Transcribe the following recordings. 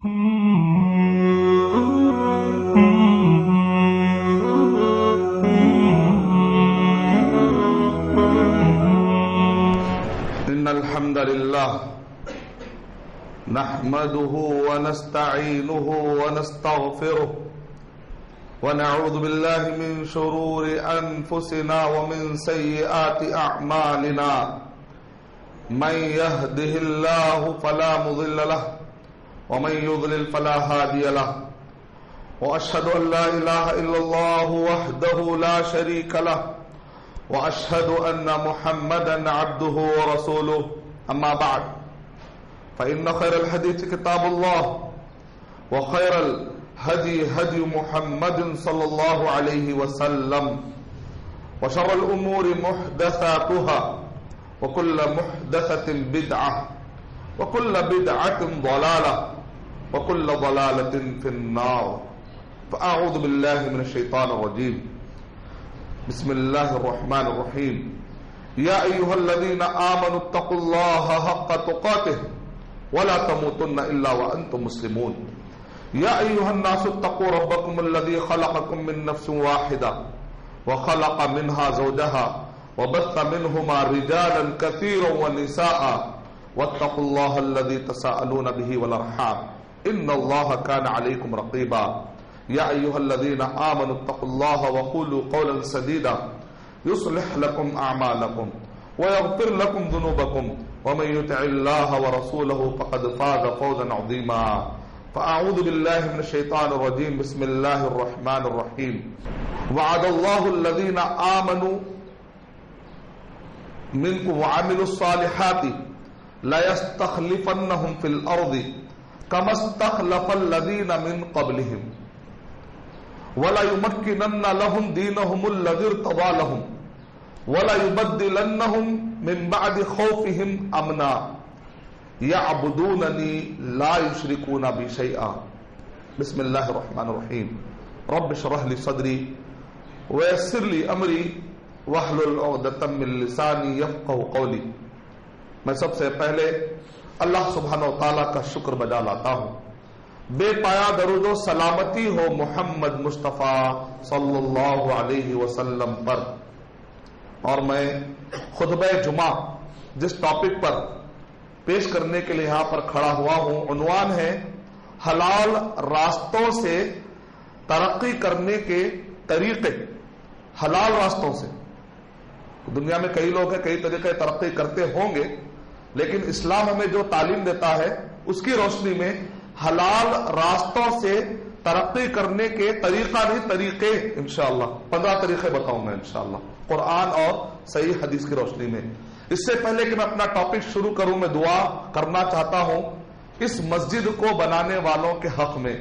إن الحمد لله نحمده ونستعينه ونستغفره ونعوذ بالله من شرور أنفسنا ومن سيئات أعمالنا من يهده الله فلا مضل له ومن يضلل فلا هادي له وأشهد أن لا إله إلا الله وحده لا شريك له وأشهد أن محمدا عبده ورسوله أما بعد فإن خير الحديث كتاب الله وخير الهدي هدي محمد صلى الله عليه وسلم وشر الأمور محدثاتها وكل محدثة بدعة وكل بدعة ضلالة وكل ضلالة في النار فأعوذ بالله من الشيطان الرجيم بسم الله الرحمن الرحيم يا أيها الذين آمنوا اتقوا الله حق تقاته ولا تموتن إلا وأنتم مسلمون يا أيها الناس اتقوا ربكم الذي خلقكم من نفس واحدة وخلق منها زوجها وبث منهما رجالا كثيرا ونساء واتقوا الله الذي تساءلون به والأرحام إن الله كان عليكم رقيبا يا أيها الذين آمنوا اتقوا الله وقولوا قولا سديدا يصلح لكم أعمالكم ويغفر لكم ذنوبكم ومن يطع الله ورسوله فقد فاز فوزا عظيما فأعوذ بالله من الشيطان الرجيم بسم الله الرحمن الرحيم وعد الله الذين آمنوا منكم وعملوا الصالحات لا يستخلفنهم في الأرض كما استخلف الذين من قبلهم ولا يمكنن لهم دينهم الذي ارتضى لهم ولا يبدلنهم من بعد خوفهم امنا يعبدونني لا يشركون بي شيئا بسم الله الرحمن الرحيم رب اشرح لي صدري ويسر لي امری واحلل عقدۃ من لسانی یفقهوا قولی. میں سب سے پہلے اللہ سبحانہ و تعالیٰ کا شکر بجا لاتا ہوں. بے پایا درود و سلامتی ہو محمد مصطفیٰ صلی اللہ علیہ وسلم پر. اور میں خطبہ جمعہ جس ٹاپک پر پیش کرنے کے لیے یہاں پر کھڑا ہوا ہوں، عنوان ہے حلال راستوں سے ترقی کرنے کے طریقے. حلال راستوں سے دنیا میں کئی لوگ ہیں، کئی طریقے ترقی کرتے ہوں گے، لیکن اسلام ہمیں جو تعلیم دیتا ہے اس کی روشنی میں حلال راستوں سے ترقی کرنے کے طریقہ نہیں، طریقے انشاءاللہ 15 طریقے بتاؤں میں انشاءاللہ قرآن اور صحیح حدیث کی روشنی میں. اس سے پہلے کہ میں اپنا ٹاپک شروع کروں، میں دعا کرنا چاہتا ہوں اس مسجد کو بنانے والوں کے حق میں.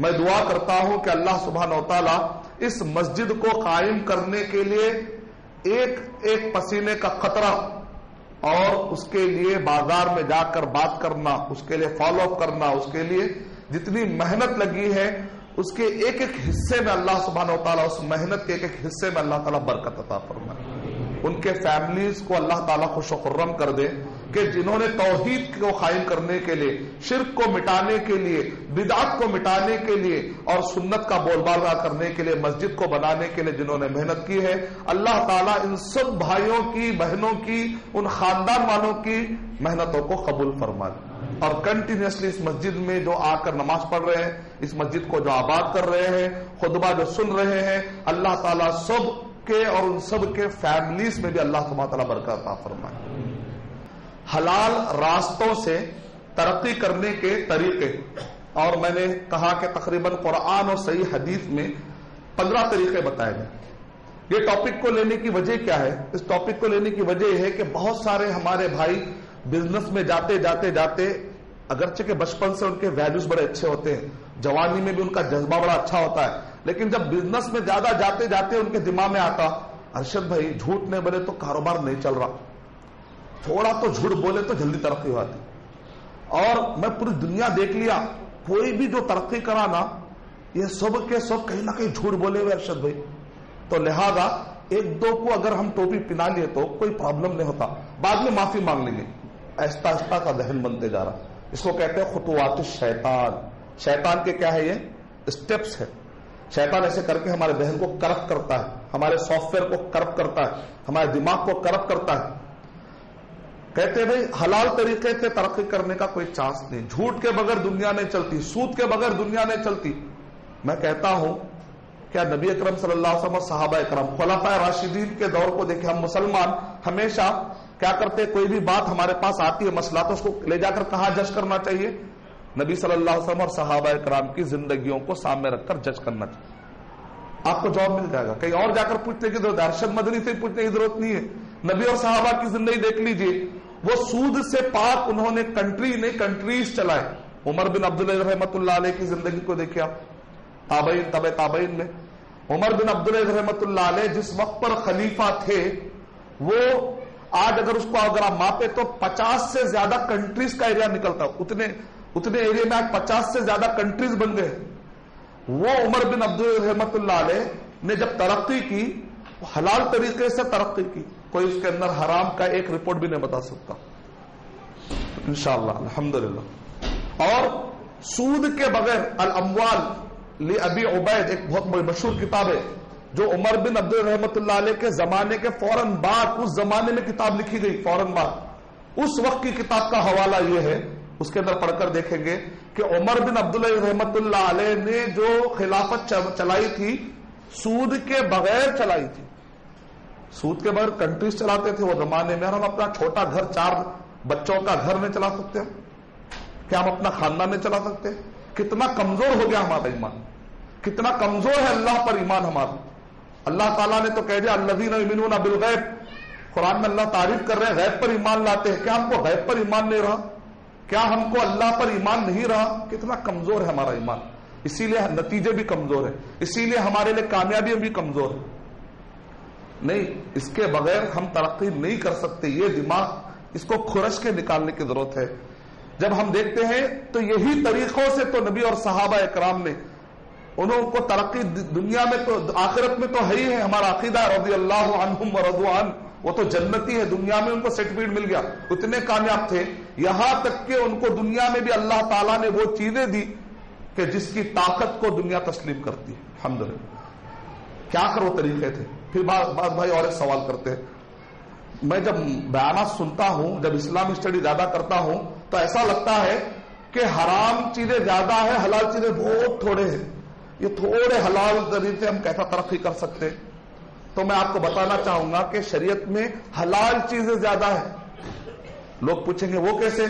میں دعا کرتا ہوں کہ اللہ سبحانہ و تعالی اس مسجد کو قائم کرنے کے لیے ایک ایک پسینے کا قطرہ اور اس کے لیے بازار میں جا کر بات کرنا، اس کے لیے فالو اپ کرنا، اس کے لیے جتنی محنت لگی ہے اس کے ایک ایک حصے میں اللہ سبحانہ و تعالیٰ، اس محنت کے ایک ایک حصے میں اللہ تعالیٰ برکت عطا فرمائے. ان کے فیملیز کو اللہ تعالیٰ خوش و خرم کر دے کہ جنہوں نے توحید کو قائم کرنے کے لیے، شرک کو مٹانے کے لیے، بدعت کو مٹانے کے لیے اور سنت کا بول بالا کرنے کے لیے، مسجد کو بنانے کے لیے جنہوں نے محنت کی ہے، اللہ تعالیٰ ان سب بھائیوں کی، بہنوں کی، ان خاندان والوں کی محنتوں کو قبول فرمائے. اور کنٹینیوسلی اس مسجد میں جو آ کر نماز پڑھ رہے ہیں، اس مسجد کو جو آباد کر رہے ہیں، خطبہ جو سن رہے ہیں، اللہ تعالیٰ سب کے اور ان سب کے فیملیز میں بھی اللہ سبحانہ تعالیٰ برکت عطا فرمائے. حلال راستوں سے ترقی کرنے کے طریقے، اور میں نے کہا کہ تقریباً قرآن اور صحیح حدیث میں 15 طریقے بتائے گئے. یہ ٹاپک کو لینے کی وجہ کیا ہے؟ اس ٹاپک کو لینے کی وجہ یہ ہے کہ بہت سارے ہمارے بھائی بزنس میں جاتے جاتے جاتے، اگرچہ کہ بچپن سے ان کے ویلیوز بڑے اچھے ہوتے ہیں، جوانی میں بھی ان کا جذبہ بڑا اچھا ہوتا ہے، لیکن جب بزنس میں زیادہ جاتے جاتے ان کے دماغ میں آتا، ارشد بھائی جھوٹ نہیں بولے تو کاروبار نہیں چل رہا، تھوڑا تو جھوٹ بولے تو جلدی ترقی ہوتی. اور میں پوری دنیا دیکھ لیا، کوئی بھی جو ترقی کرا نا، یہ سب کے سب کہیں نہ کہیں جھوٹ بولے ہوئے ارشد بھائی. تو لہذا ایک دو کو اگر ہم ٹوپی پہنا لیے تو کوئی پرابلم نہیں ہوتا، بعد میں معافی مانگ لیں گے. آہستہ آہستہ کا ذہن بنتے جا رہا، اس کو کہتے ہیں خطوات الشیطان. شیطان کے کیا ہے؟ یہ اسٹیپس ہے. شیطان ایسے کر کے ہمارے ذہن کو کرپٹ کرتا ہے, ہمارے سافٹ ویئر کو کرپٹ کرتا ہے, ہمارے دماغ کو کرپٹ کرتا ہے. کہتے ہیں بھائی حلال طریقے سے ترقی کرنے کا کوئی چانس نہیں, جھوٹ کے بغیر دنیا نہیں چلتی, سود کے بغیر دنیا نہیں چلتی. میں کہتا ہوں کیا نبی اکرم صلی اللہ علیہ وسلم اور صحابہ اکرام خلفائے راشدین کے دور کو دیکھیں. ہم مسلمان ہمیشہ کیا کرتے, کوئی بھی بات ہمارے پاس آتی ہے مسئلہ, تو اس کو لے جا کر کہاں جج کرنا چاہیے؟ نبی صلی اللہ علیہ وسلم اور صحابہ اکرام کی زندگیوں کو سامنے رکھ کر جج کرنا چاہیے. آپ کو جواب مل جائے گا. کہیں اور جا کر پوچھنے کی ضرورت, ارشد مدنی سے پوچھنے کی ضرورت نہیں ہے. نبی اور صحابہ کی زندگی دیکھ لیجئے, وہ سود سے پاک انہوں نے کنٹری نے کنٹریز چلائے. عمر بن عبدالعزیز رحمۃ اللہ علیہ کی زندگی کو دیکھا, تابعین تبع تابعین میں. عمر بن عبدالعزیز رحمۃ اللہ علیہ جس وقت پر خلیفہ تھے, وہ آج اگر اس کو اگر آپ ماپے تو 50 سے زیادہ کنٹریز کا ایریا نکلتا. اتنے ایریا میں آج 50 سے زیادہ کنٹریز بن گئے. وہ عمر بن عبدالعزیز رحمۃ اللہ علیہ نے جب ترقی کی, حلال طریقے سے ترقی کی, کوئی اس کے اندر حرام کا ایک رپورٹ بھی نہیں بتا سکتا انشاءاللہ الحمدللہ. اور سود کے بغیر الاموال لابی عبید, ایک بہت بڑی مشہور کتاب ہے جو عمر بن عبدالعزیز رحمۃ اللہ علیہ کے زمانے کے فوراً بعد, اس زمانے میں کتاب لکھی گئی فوراً بعد, اس وقت کی کتاب کا حوالہ یہ ہے. اس کے اندر پڑھ کر دیکھیں گے کہ عمر بن عبدالعزیز رحمۃ اللہ علیہ نے جو خلافت چلائی تھی سود کے بغیر چلائی تھی. سود کے بغیر کنٹریز چلاتے تھے وہ زمانے میں. ہم اپنا چھوٹا گھر, 4 بچوں کا گھر نہیں چلا سکتے, کیا ہم اپنا خاندان نہیں چلا سکتے؟ کتنا کمزور ہو گیا ہمارا ایمان, کتنا کمزور ہے اللہ پر ایمان ہمارا. اللہ تعالیٰ نے تو کہہ دیا الذین یؤمنون بالغیب, قرآن میں اللہ تعریف کر رہے ہیں غیب پر ایمان لاتے ہیں. کیا ہم کو غیب پر ایمان نہیں رہا؟ کیا ہم کو اللہ پر ایمان نہیں رہا؟ کتنا کمزور ہے ہمارا ایمان. اسی لیے نتیجے بھی کمزور ہیں, اسی لیے ہمارے لیے کامیابیاں بھی کمزور ہیں. نہیں, اس کے بغیر ہم ترقی نہیں کر سکتے. یہ دماغ, اس کو کھرش کے نکالنے کی ضرورت ہے. جب ہم دیکھتے ہیں تو یہی طریقوں سے تو نبی اور صحابہ اکرام نے, انہوں کو ترقی دنیا میں تو آخرت میں تو ہے ہی ہے. ہمارا عقیدہ رضی اللہ عنہم ورضوا عنہ, وہ تو جنتی ہے, دنیا میں ان کو سرٹیفکیٹ مل گیا, اتنے کامیاب تھے. یہاں تک کہ ان کو دنیا میں بھی اللہ تعالیٰ نے وہ چیزیں دی کہ جس کی طاقت کو دنیا تسلیم کرتی ہے. الحمدللہ. کیا کر وہ طریقے تھے. پھر بعض بھائی اور ایک سوال کرتے ہیں, میں جب بیانات سنتا ہوں, جب اسلام اسٹڈی زیادہ کرتا ہوں, تو ایسا لگتا ہے کہ حرام چیزیں زیادہ ہیں, حلال چیزیں بہت تھوڑے ہیں. یہ تھوڑے حلال طریقے ہم کیسا ترقی کر سکتے؟ تو میں آپ کو بتانا چاہوں گا کہ شریعت میں حلال چیزیں زیادہ ہیں. لوگ پوچھیں گے وہ کیسے؟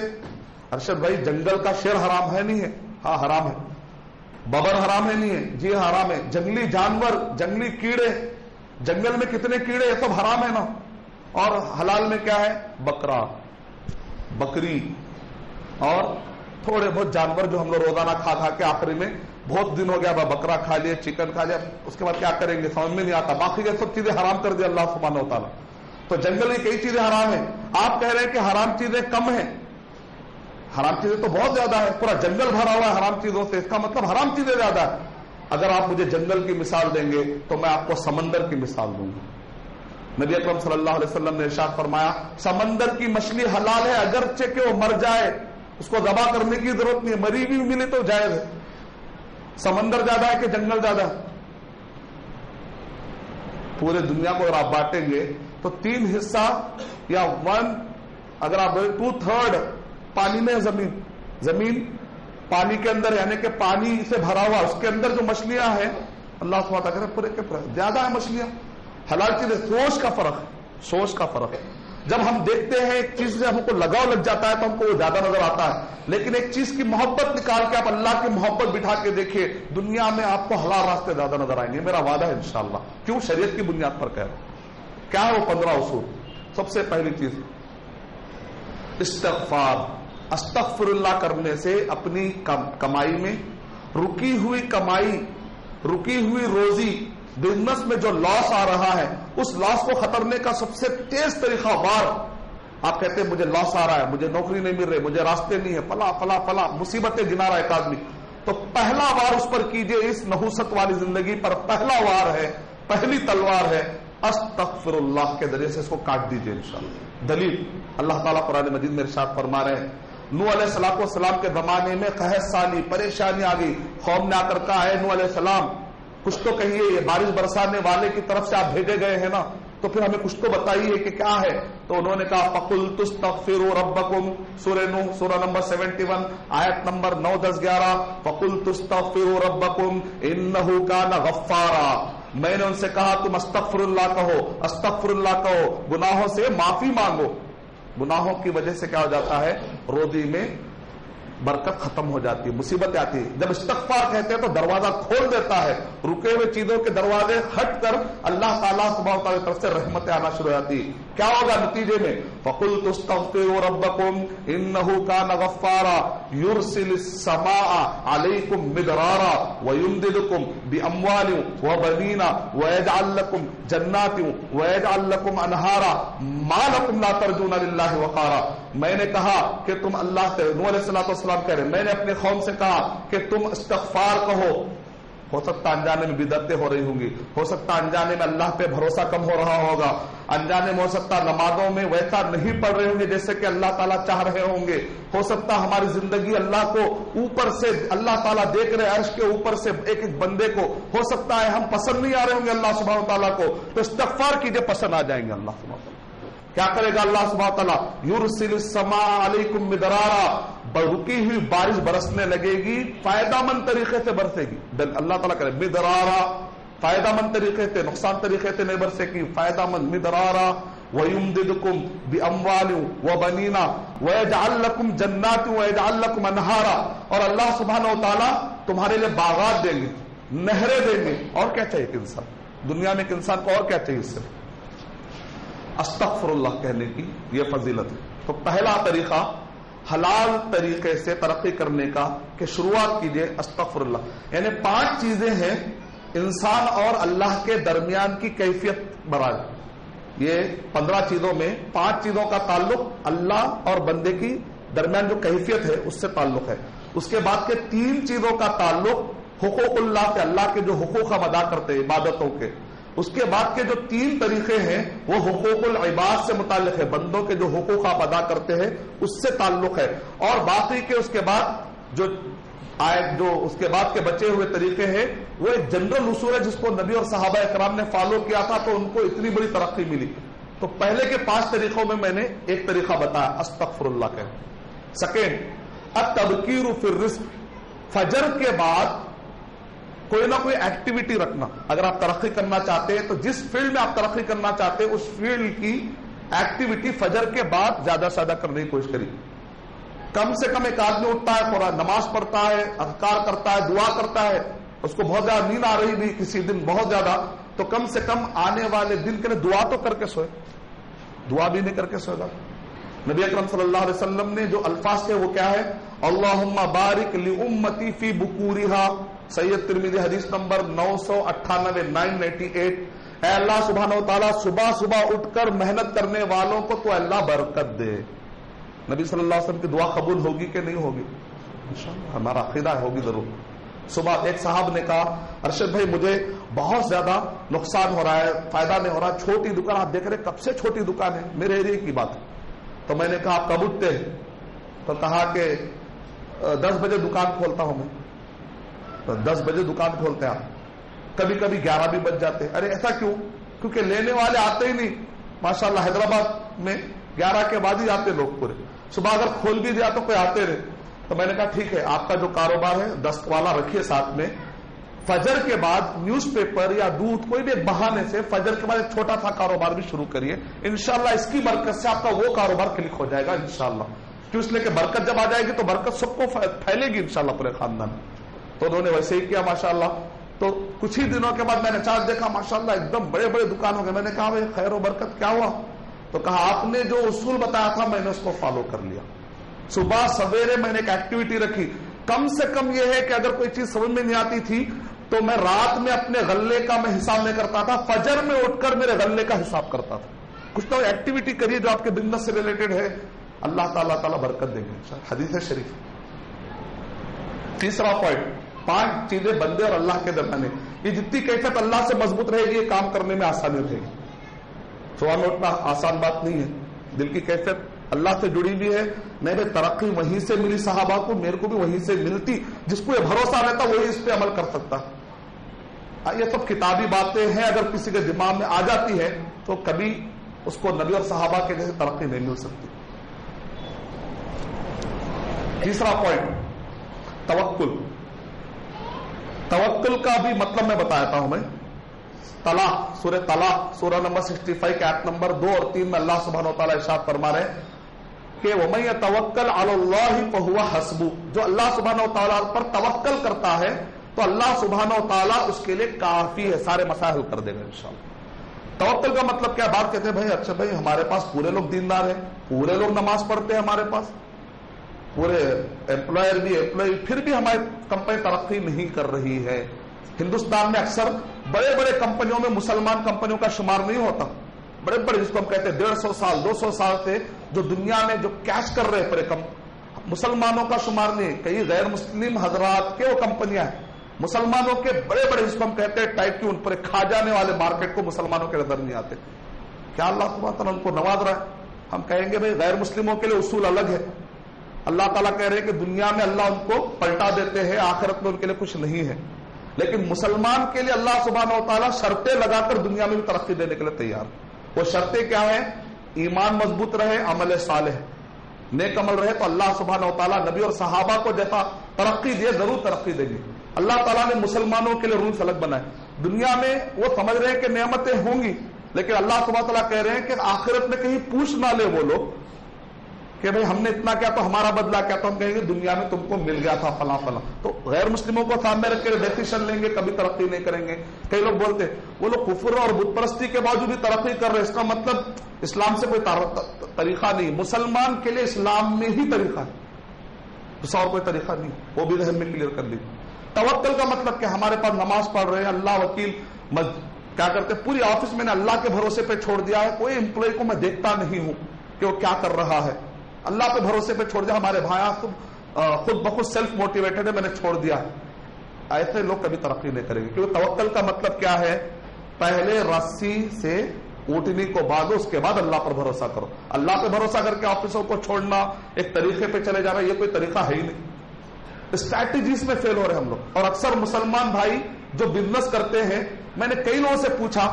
ارشد بھائی جنگل کا شیر حرام ہے نہیں ہے؟ ہاں حرام ہے. ببر حرام ہے نہیں ہے؟ جی حرام ہے. جنگلی جانور, جنگلی کیڑے, جنگل میں کتنے کیڑے, یہ سب حرام ہے نا. اور حلال میں کیا ہے؟ بکرا, بکری, اور تھوڑے بہت جانور جو ہم لوگ روزانہ کھا کے آخری میں بہت دن ہو گیا بکرا کھا لیا, چکن کھا لیا, اس کے بعد کیا کریں گے سمجھ میں نہیں آتا. باقی یہ سب چیزیں حرام کر دیا اللہ سبحانہ و تعالیٰ. تو جنگل کی کئی چیزیں حرام ہیں. آپ کہہ رہے ہیں کہ حرام چیزیں کم ہیں, حرام چیزیں تو بہت زیادہ ہے. پورا جنگل بھرا ہوا ہے حرام چیزوں سے, اس کا مطلب حرام چیزیں زیادہ ہے. اگر آپ مجھے جنگل کی مثال دیں گے تو میں آپ کو سمندر کی مثال دوں گا. نبی اکرم صلی اللہ علیہ وسلم نے ارشاد فرمایا سمندر کی مچھلی حلال ہے اگرچہ کہ وہ مر جائے, اس کو ذبح کرنے کی ضرورت نہیں ہے, مری بھی ملے تو جائز ہے. سمندر زیادہ ہے کہ جنگل زیادہ ہے؟ پورے دنیا کو اگر آپ بانٹیں گے تو 3 حصہ یا 1, اگر آپ 2/3 پانی میں ہے. زمین پانی کے اندر, یعنی کہ پانی سے بھرا ہوا, اس کے اندر جو مچھلیاں ہیں اللہ سبحانہ وتعالیٰ کرے پورے کے پورے زیادہ ہے مچھلیاں. حلال چیزیں, سوچ کا فرق ہے, سوچ کا فرق ہے. جب ہم دیکھتے ہیں ایک چیز سے ہم کو لگاؤ لگ جاتا ہے تو ہم کو وہ زیادہ نظر آتا ہے, لیکن ایک چیز کی محبت نکال کے آپ اللہ کی محبت بٹھا کے دیکھیے, دنیا میں آپ کو حلال راستے زیادہ نظر آئیں گے. میرا وعدہ ہے انشاءاللہ. کیوں؟ شریعت کی بنیاد پر کہہ رہا ہوں. کیا ہے وہ 15 اصول؟ سب سے پہلی چیز استغفار, استغفر اللہ کرنے سے اپنی کمائی میں رکی ہوئی کمائی, رکی ہوئی روزی, بزنس میں جو لاس آ رہا ہے اس لاس کو ختم کرنے کا سب سے تیز طریقہ وار. آپ کہتے ہیں مجھے لاس آ رہا ہے, مجھے نوکری نہیں مل رہی, مجھے راستے نہیں ہے, فلاں فلاں فلاں مصیبتیں گنا رہا ہے ایک آدمی, تو پہلا وار اس پر کیجئے. اس نحوست والی زندگی پر پہلا وار ہے, پہلی تلوار ہے استغفر اللہ کے ذریعے سے اس کو کاٹ دیجئے انشاءاللہ. دلیل اللہ تعالیٰ قرآن مجید میں ارشاد فرما رہے ہیں نوح علیہ السلام کے زمانے میں قحط سالی پریشانی آ گئی، قوم نے آ کر کہا ہے نوح علیہ السلام کچھ تو کہیے، یہ بارش برسانے والے کی طرف سے آپ بھیجے گئے ہیں نا، تو پھر ہمیں کچھ تو بتائیے کہ کیا ہے. تو انہوں نے کہا فَقُلْتُ اسْتَغْفِرُوا رَبَّكُمْ، سورہ نوح سورہ نمبر 71 آیت نمبر 9 10 11. فَقُلْتُ اسْتَغْفِرُوا رَبَّكُمْ إِنَّهُ كَانَ غَفَّارًا، میں نے ان سے کہا تم استغفر اللہ کہو، استغفر اللہ کہو، گناہوں سے معافی مانگو. گناہوں کی وجہ سے کیا ہو جاتا ہے، روزی میں برکت ختم ہو جاتی ہے، مصیبتیں آتی ہے. جب استغفار کہتے ہیں تو دروازہ کھول دیتا ہے، رکے ہوئے چیزوں کے دروازے ہٹ کر اللہ تعالیٰ سبحانہ وتعالیٰ کی طرف سے رحمتیں آنا شروع ہو جاتی. کیا ہوگا نتیجے میں، فَقُلْتُ اسْتَغْفِرُوا رَبَّكُمْ إِنَّهُ كَانَ غَفَّارًا يُرْسِلِ السَّمَاءَ عَلَيْكُمْ مِدْرَارًا وَيُمْدِدْكُمْ بِأَمْوَالٍ وَبَنِينَ وَيَجْعَلْ لَكُمْ جَنَّاتٍ وَيَجْعَلْ لَكُمْ أَنْهَارًا مَا لَكُمْ لَا تَرْجُونَ لِلَّهِ وَقَارًا. میں نے کہا کہ تم اللہ سے، نوح علیہ السلام کہہ رہے ہیں، میں نے اپنے قوم سے کہا کہ تم استغفار کہو. ہو سکتا انجانے میں بدعتیں ہو رہی ہوں گی، ہو سکتا انجانے میں اللہ پہ بھروسہ کم ہو رہا ہوگا، انجانے میں ہو سکتا نمازوں میں ویسا نہیں پڑھ رہے ہوں گے جیسے کہ اللہ تعالیٰ چاہ رہے ہوں گے، ہو سکتا ہماری زندگی اللہ کو اوپر سے، اللہ تعالیٰ دیکھ رہے عرش کے اوپر سے ایک ایک بندے کو، ہو سکتا ہے ہم پسند نہیں آ رہے ہوں گے اللہ سبحانہ تعالیٰ کو، تو استغفار کیجئے، پسند آ جائیں گے اللہ سبحانہ تعالیٰ. کیا کرے گا اللہ سبحانہ تعالیٰ، یرسل السماء علیکم مدرارا، رکی ہوئی بارش برسنے لگے گی، فائدہ مند طریقے سے برسے گی. اللہ تعالیٰ کرے مدرارا، فائدہ مند طریقے سے، نقصان طریقے سے نہیں برسے گی، فائدہ مند. مدرارا وَيُمْدِدْكُمْ بِأَمْوَالٍ وَبَنِينَ وَيَجْعَلْ لَكُمْ جَنَّاتٍ وَيَجْعَلْ لَكُمْ أَنْهَارًا، اور اللہ سبحانہ وتعالیٰ تمہارے لیے باغات دیں گے، نہریں دیں گے. اور کیا چاہیے کہ انسان دنیا میں، ایک انسان کو اور کیا چاہیے اس سے؟ استغفر اللہ کہنے کی یہ فضیلت ہے. تو پہلا طریقہ حلال طریقے سے ترقی کرنے کا کہ شروعات کیجئے استغفر اللہ. یعنی 5 چیزیں ہیں انسان اور اللہ کے درمیان کی کیفیت برائے. یہ 15 چیزوں میں 5 چیزوں کا تعلق اللہ اور بندے کی درمیان جو کیفیت ہے اس سے تعلق ہے. اس کے بعد کے 3 چیزوں کا تعلق حقوق اللہ سے، اللہ کے جو حقوق ہم ادا کرتے ہیں عبادتوں کے. اس کے بعد کے جو 3 طریقے ہیں وہ حقوق العباد سے متعلق ہے، بندوں کے جو حقوق آپ ادا کرتے ہیں اس سے تعلق ہے. اور باقی کے اس کے بعد جو اس کے بعد کے بچے ہوئے طریقے ہیں وہ ایک جنرل اصول ہے جس کو نبی اور صحابہ اکرام نے فالو کیا تھا تو ان کو اتنی بڑی ترقی ملی. تو پہلے کے 5 طریقوں میں نے ایک طریقہ بتایا استغفر اللہ کا. سیکنڈ التبکیر فی الرزق، فجر کے بعد کوئی نہ کوئی ایکٹیویٹی رکھنا. اگر آپ ترقی کرنا چاہتے ہیں تو جس فیلڈ میں آپ ترقی کرنا چاہتے ہیں اس فیلڈ کی ایکٹیویٹی فجر کے بعد زیادہ سے زیادہ کرنے کی کوشش کریے. کم سے کم ایک آدمی اٹھتا ہے، قرآن نماز پڑھتا ہے، اذکار کرتا ہے، دعا کرتا ہے. اس کو بہت زیادہ نیند آ رہی بھی کسی دن بہت زیادہ، تو کم سے کم آنے والے دن کے لیے دعا تو کر کے سوئے. دعا بھی نہیں کر کے سوئے گا. نبی اکرم صلی اللہ علیہ وسلم نے جو الفاظ تھے وہ کیا ہے، اللہم بارک لامتی فی بکورہا، سید ترمذی حدیث نمبر 998 998. اے اللہ سبحانہ و تعالیٰ صبح صبح اٹھ کر محنت کرنے والوں کو تو اللہ برکت دے. نبی صلی اللہ علیہ وسلم کی دعا قبول ہوگی کہ نہیں ہوگی؟ انشاءاللہ ہمارا عقیدہ ہوگی ضرور. صبح ایک صاحب نے کہا ارشد بھائی مجھے بہت زیادہ نقصان ہو رہا ہے، فائدہ نہیں ہو رہا، چھوٹی دکان آپ دیکھ رہے کب سے چھوٹی دکان ہے، میرے ایریے کی بات ہے. تو میں نے کہا آپ کب اٹھتے ہیں؟ تو کہا کہ 10 بجے دکان کھولتا ہوں میں. تو 10 بجے دکان کھولتے ہیں آپ، کبھی کبھی 11 بھی بج جاتے. ارے ایسا کیوں؟ کیونکہ لینے والے آتے ہی نہیں. ماشاءاللہ حیدرآباد میں 11 کے بعد ہی آتے لوگ پورے. صبح اگر کھول بھی دیا تو کوئی آتے رہے. تو میں نے کہا ٹھیک ہے آپ کا جو کاروبار ہے دست والا رکھیے ساتھ میں، فجر کے بعد نیوز پیپر یا دودھ کوئی بھی ایک بہانے سے فجر کے بعد ایک چھوٹا سا کاروبار بھی شروع کریے. انشاءاللہ اس کی برکت سے آپ کا وہ کاروبار کلک ہو جائے گا انشاءاللہ. کیوں؟ اس لیے کہ برکت جب آ جائے گی تو برکت سب کو پھیلے گی انشاءاللہ پورے خاندان. تو انہوں نے ویسے ہی کیا ماشاءاللہ. تو کچھ ہی دنوں کے بعد میں نے چارج دیکھا ماشاءاللہ ایک دم بڑے بڑے دکان ہو گئے. میں نے کہا بھائی خیر و برکت کیا ہوا؟ تو کہا آپ نے جو اصول بتایا تھا میں نے اس کو فالو کر لیا. صبح سویرے میں نے ایک ایکٹیویٹی رکھی. کم سے کم یہ ہے کہ اگر کوئی چیز سمجھ میں نہیں آتی تھی تو میں رات میں اپنے غلے کا میں حساب نہیں کرتا تھا، فجر میں اٹھ کر میرے غلے کا حساب کرتا تھا. کچھ تو ایکٹیویٹی کریے جو آپ کے بزنس سے ریلیٹڈ ہے، اللہ تعالیٰ برکت دیں گے. حدیث شریف. تیسرا پوائنٹ، 5 چیزیں بندے اور اللہ کے درمیان ہے. یہ جتنی کیفیت اللہ سے مضبوط رہے گی یہ کام کرنے میں آسانی رہے گی. صبح میں اٹھنا آسان بات نہیں ہے، دل کی کیفیت اللہ سے جڑی ہوئی ہے. نہیں بھائی ترقی وہیں سے ملی صحابہ کو, میرے کو بھی وہیں سے ملتی. جس کو یہ بھروسہ رہتا وہی اس پہ عمل کر سکتا. یہ سب کتابی باتیں ہیں, اگر کسی کے دماغ میں آ جاتی ہے تو کبھی اس کو نبی اور صحابہ کے جیسے ترقی نہیں مل سکتی. تیسرا پوائنٹ توکل. توکل کا بھی مطلب میں بتاتا ہوں. میں طلاق, سورہ طلاق سورہ نمبر 65 کے آیت نمبر 2 اور 3 میں اللہ سبحانہ و تعالیٰ ارشاد فرما رہے ہیں کہ وَمَن يَتَوَكَّلْ عَلَى اللَّهِ فَهُوَ حَسْبُهُ, جو اللہ سبحانہ و تعالیٰ پر توکل کرتا ہے تو اللہ سبحانہ و تعالیٰ اس کے لیے کافی ہے, سارے مسائل حل کر دے گا انشاءاللہ. توکل کا مطلب کیا؟ بات کہتے ہیں بھائی اچھا بھائی ہمارے پاس پورے لوگ دیندار ہیں, پورے لوگ نماز پڑھتے ہیں, ہمارے پاس پورے امپلائر بھی امپلائی, پھر بھی ہماری کمپنی ترقی نہیں کر رہی ہے. ہندوستان میں اکثر بڑے بڑے کمپنیوں میں مسلمان کمپنیوں کا شمار نہیں ہوتا. بڑے بڑے جس کو ہم کہتے ہیں 150 سال 200 سال سے جو دنیا میں جو کیش کر رہے پورے مسلمانوں کا شمار نہیں. کئی غیر مسلم حضرات کے وہ کمپنیاں ہیں, مسلمانوں کے بڑے بڑے جس کو ہم کہتے ہیں ٹائپ کی, ان پر کھا جانے والے مارکیٹ کو مسلمانوں کے نظر نہیں آتے. کیا اللہ سبحانہ تعالیٰ ان کو نواز رہا ہے؟ ہم کہیں گے بھائی غیر مسلموں کے لیے اصول الگ ہے. اللہ تعالیٰ کہہ رہے ہیں کہ دنیا میں اللہ ان کو پلٹا دیتے ہیں, آخرت میں ان کے لیے کچھ نہیں ہے. لیکن مسلمان کے لیے اللہ سبحانہ و تعالیٰ شرطیں لگا کر دنیا میں بھی ترقی دینے کے لیے تیار. وہ شرطیں کیا ہیں؟ ایمان مضبوط رہے, عمل صالح نیک عمل رہے, تو اللہ سبحانہ و تعالیٰ نبی اور صحابہ کو جیسا ترقی دیے ضرور ترقی دے گی. اللہ تعالیٰ نے مسلمانوں کے لیے رولز الگ بنائے. دنیا میں وہ سمجھ رہے ہیں کہ نعمتیں ہوں گی, لیکن اللہ سبحانہ و تعالیٰ کہہ رہے ہیں کہ آخرت میں کہیں پوچھ نہ لے وہ لوگ کہ بھئی ہم نے اتنا کیا تو ہمارا بدلہ کیا, تو ہم کہیں گے دنیا میں تم کو مل گیا تھا فلاں فلاں. تو غیر مسلموں کو سامنے رکھ کے ڈیسیشن لیں گے, کبھی ترقی نہیں کریں گے. کئی لوگ بولتے وہ لوگ کفر اور بت پرستی کے باوجود بھی ترقی کر رہے, اس کا مطلب اسلام سے کوئی طریقہ نہیں. مسلمان کے لیے اسلام میں ہی طریقہ ہے, دوسرا اور کوئی طریقہ نہیں. وہ بھی ذہن میں کلیئر کر لی. توکل کا مطلب کہ ہمارے پاس نماز پڑھ رہے ہیں, اللہ وکیل کیا کرتے پوری آفس میں نے اللہ کے بھروسے پہ چھوڑ دیا ہے, کوئی امپلائی کو میں دیکھتا نہیں ہوں کہ وہ کیا کر رہا ہے, اللہ کے بھروسے پہ چھوڑ دیا. ہمارے بھائی خود بخود سیلف موٹیویٹڈ ہے, میں نے چھوڑ دیا. ایسے لوگ کبھی ترقی نہیں کریں گے, کیونکہ توکل کا مطلب کیا ہے؟ پہلے رسی سے اونٹنی کو باندھو, اس کے بعد اللہ پر بھروسہ کرو. اللہ پہ بھروسہ کر کے آفسوں کو چھوڑنا, ایک طریقے پہ چلے جانا, یہ کوئی طریقہ ہے ہی نہیں. اسٹریٹجیز میں فیل ہو رہے ہم لوگ. اور اکثر مسلمان بھائی جو بزنس کرتے ہیں, میں نے کئی لوگوں سے پوچھا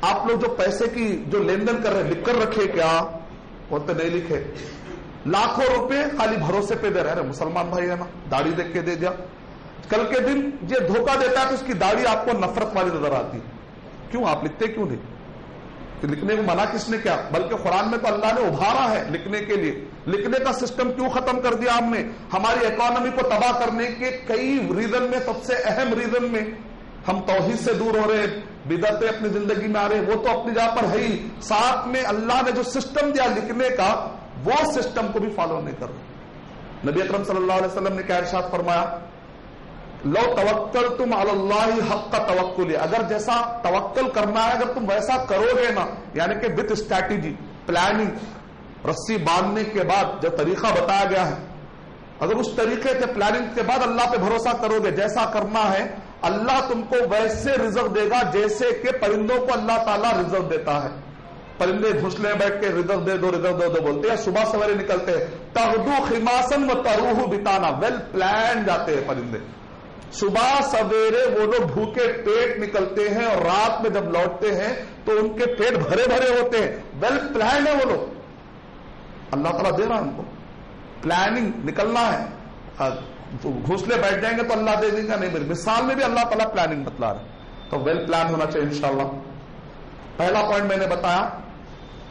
آپ لوگ جو پیسے کی جو لین دین کر رہے ہیں لکھ کر رکھے کیا؟ بولتے نہیں لکھے. لاکھوں روپے خالی بھروسے پہ دے رہے. مسلمان بھائی ہے نا, داڑھی دیکھ کے دے دیا, کل کے دن یہ دھوکہ دیتا ہے تو اس کی داڑھی آپ کو نفرت والی نظر آتی. کیوں آپ لکھتے کیوں نہیں؟ لکھنے کو منع کس نے کیا؟ بلکہ قرآن میں تو اللہ نے ابھارا ہے لکھنے کے لیے. لکھنے کا سسٹم کیوں ختم کر دیا ہم نے؟ ہماری اکانومی کو تباہ کرنے کے کئی ریزن میں سب سے اہم ریزن میں ہم توحید سے دور ہو رہے ہیں, بدعتیں اپنی زندگی میں آ رہے ہیں. وہ تو اپنی جگہ پر ہے ہی, ساتھ میں اللہ نے جو سسٹم دیا لکھنے کا وہ سسٹم کو بھی فالو نہیں کر رہے. نبی اکرم صلی اللہ علیہ وسلم نے کیا ارشاد فرمایا؟ لو توکلتم علی اللہ حق توکل, اگر جیسا توکل کرنا ہے اگر تم ویسا کرو گے نا, یعنی کہ وتھ اسٹریٹجی پلاننگ, رسی باندھنے کے بعد جو طریقہ بتایا گیا ہے, اگر اس طریقے سے پلاننگ کے بعد اللہ پہ بھروسہ کرو گے, جیسا کرنا ہے, اللہ تم کو ویسے رزق دے گا جیسے کہ پرندوں کو اللہ تعالیٰ رزق دیتا ہے. پرندے گھونسلے میں بیٹھ کے رزق دے دو رزق دے دو بولتے ہیں, صبح سویرے نکلتے ہیں, تغدو خماسن و تروح بتانا, ویل پلان جاتے ہیں پرندے. صبح سویرے وہ لوگ بھوکے پیٹ نکلتے ہیں اور رات میں جب لوٹتے ہیں تو ان کے پیٹ بھرے بھرے ہوتے ہیں. ویل پلان ہے وہ لوگ, اللہ تعالیٰ دے رہا ان کو پلاننگ, نکلنا ہے. گھونسلے بیٹھ جائیں گے تو اللہ دے دیں گا نہیں. مثال میں بھی اللہ تعالیٰ پلاننگ بتلا رہا ہے, تو ویل پلان ہونا چاہیے انشاءاللہ. پہلا پوائنٹ میں نے بتایا